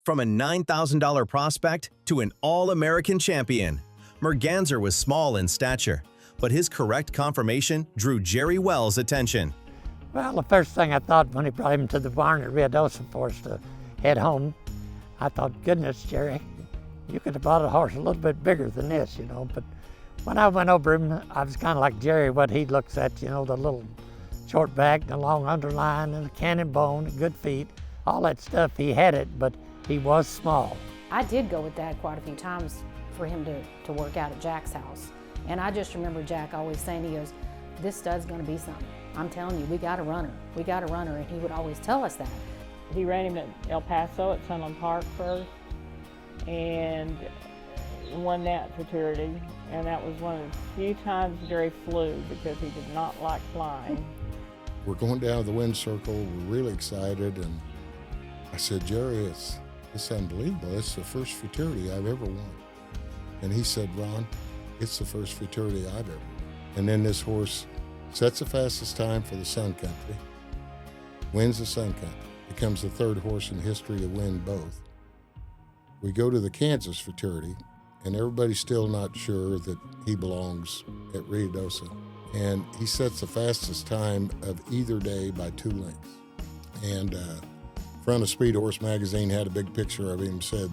From a $9,000 prospect to an All American champion, Merganser was small in stature, but his correct conformation drew Jerry Wells' attention. Well, the first thing I thought when he brought him to the barn at Ruidoso for us to head home, I thought, goodness, Jerry, you could have bought a horse a little bit bigger than this, you know. But when I went over him, I was kind of like Jerry, what he looks at, you know, the little short back, the long underline, and the cannon bone, the good feet, all that stuff. He had it, but he was small. I did go with Dad quite a few times for him to work out at Jack's house. And I just remember Jack always saying, he goes, this stud's gonna be something. I'm telling you, we got a runner. We got a runner, and he would always tell us that. He ran him at El Paso at Sunland Park first and won that futurity. And that was one of the few times Jerry flew because he did not like flying. We're going down to the wind circle. We're really excited. And I said, Jerry, it's unbelievable. It's the first futurity I've ever won. And he said, Ron, it's the first futurity I've ever won. And then this horse sets the fastest time for the Sun Country, wins the Sun Country, becomes the third horse in history to win both. We go to the Kansas Futurity, and everybody's still not sure that he belongs at Ruidoso. And he sets the fastest time of either day by 2 lengths. And front of Speed Horse magazine had a big picture of him, said,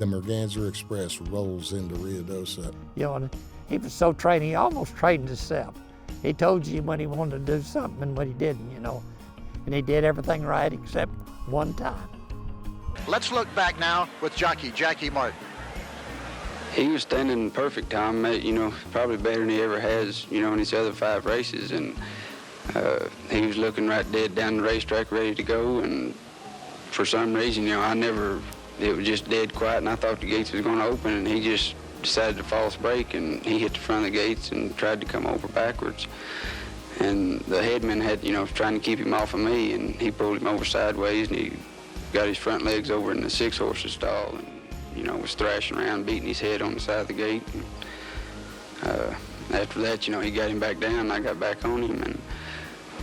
the Merganser Express rolls into Ruidoso. You know, and he was so trained, he almost trained himself. He told you when he wanted to do something and when he didn't, you know. And he did everything right except one time. Let's look back now with jockey Jackie Martin. He was standing in perfect time, you know, probably better than he ever has, you know, in his other 5 races. And he was looking right dead down the racetrack, ready to go. And for some reason, you know, it was just dead quiet, and I thought the gates was going to open, and he just decided to false brake, and he hit the front of the gates and tried to come over backwards. And the headman had, you know, trying to keep him off of me, and he pulled him over sideways, and he got his front legs over in the 6-horse stall, and, you know, was thrashing around, beating his head on the side of the gate. And, after that, you know, he got him back down, and I got back on him, and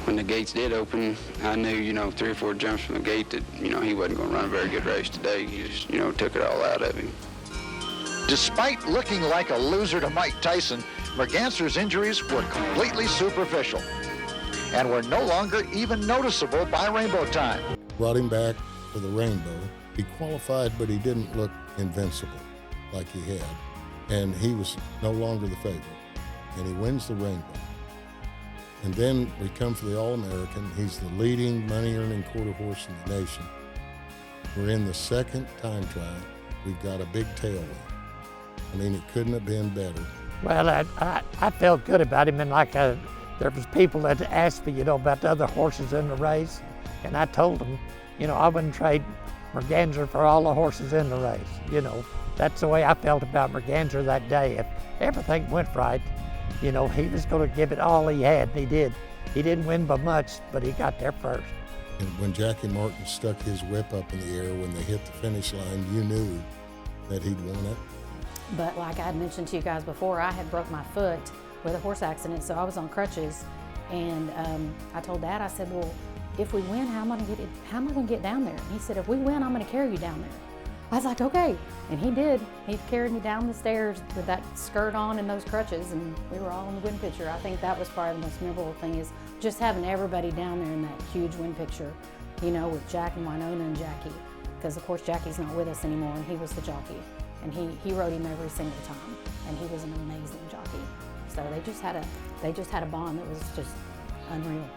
when the gates did open, I knew, you know, 3 or 4 jumps from the gate that, you know, he wasn't going to run a very good race today. He just, you know, took it all out of him. Despite looking like a loser to Mike Tyson, Merganser's injuries were completely superficial and were no longer even noticeable by rainbow time. Brought him back for the Rainbow. He qualified, but he didn't look invincible like he had. And he was no longer the favorite. And he wins the Rainbow. And then we come for the All American. He's the leading money-earning quarter horse in the nation. We're in the 2nd time trial. We've got a big tailwind. I mean, it couldn't have been better. Well, I felt good about him, and like there was people that asked me, you know, about the other horses in the race, and I told them, you know, I wouldn't trade Merganser for all the horses in the race. You know, that's the way I felt about Merganser that day. If everything went right, you know, he was going to give it all he had, and he did. He didn't win by much, but he got there first. And when Jackie Martin stuck his whip up in the air when they hit the finish line, you knew that he'd won it. But like I had mentioned to you guys before, I had broke my foot with a horse accident, so I was on crutches. And I told Dad, I said, well, if we win, how am I gonna get down there? And he said, if we win, I'm gonna carry you down there. I was like, okay. And he did. He carried me down the stairs with that skirt on and those crutches, and we were all in the wind picture. I think that was probably the most memorable thing, is just having everybody down there in that huge wind picture, you know, with Jack and Winona and Jackie. Because of course Jackie's not with us anymore, and he was the jockey. And he rode him every single time, and he was an amazing jockey. So they just had a bond that was just unreal.